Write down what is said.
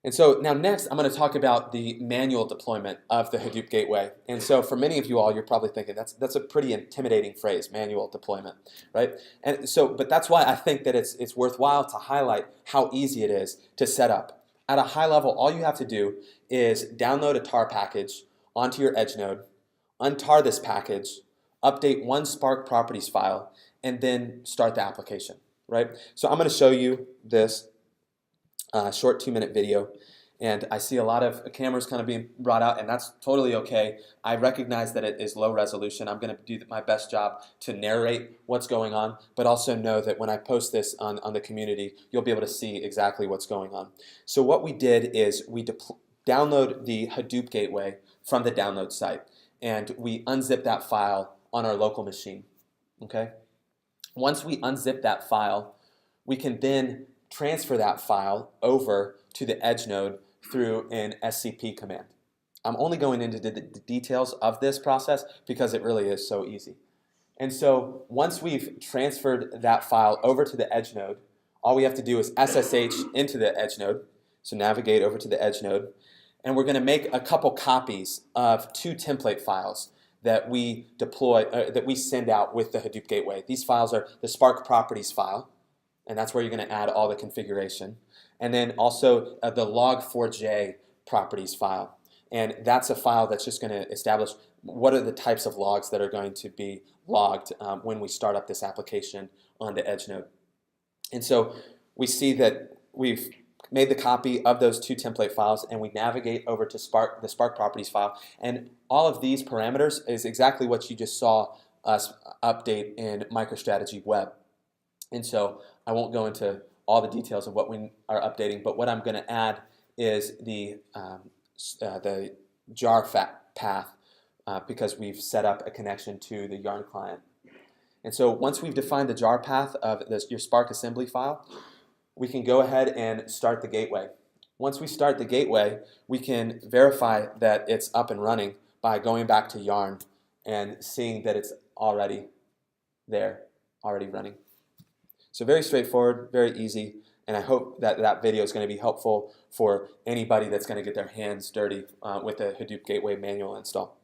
And so now next, I'm going to talk about the manual deployment of the Hadoop Gateway. And so for many of you all, you're probably thinking that's a pretty intimidating phrase, manual deployment, right? And so, but that's why I think that it's worthwhile to highlight how easy it is to set up. At a high level, all you have to do is download a tar package onto your edge node, untar this package, update one Spark properties file, and then start the application, right? So I'm going to show you this short 2-minute video, and I see a lot of cameras kind of being brought out, and that's totally okay. I recognize that it is low resolution. I'm going to do my best job to narrate what's going on, but also know that when I post this on the community, you'll be able to see exactly what's going on. So what we did is we download the Hadoop Gateway from the download site, and we unzip that file on our local machine. Okay? Once we unzip that file, we can then transfer that file over to the edge node through an SCP command. I'm only going into the details of this process because it really is so easy. And so once we've transferred that file over to the edge node, all we have to do is SSH into the edge node, so navigate over to the edge node, and we're going to make a couple copies of 2 template files that we deploy, that we send out with the Hadoop Gateway. These files are the Spark properties file, and that's where you're going to add all the configuration. And then also the log4j properties file. And that's a file that's just going to establish what are the types of logs that are going to be logged when we start up this application on the edge node. And so we see that we've made the copy of those 2 template files, and we navigate over to the Spark properties file. And all of these parameters is exactly what you just saw us update in MicroStrategy Web. And so I won't go into all the details of what we are updating, but what I'm going to add is the jar path because we've set up a connection to the Yarn client. And so once we've defined the jar path of your Spark assembly file, we can go ahead and start the gateway. Once we start the gateway, we can verify that it's up and running by going back to Yarn and seeing that it's already there, already running. So very straightforward, very easy, and I hope that that video is going to be helpful for anybody that's going to get their hands dirty with the Hadoop Gateway manual install.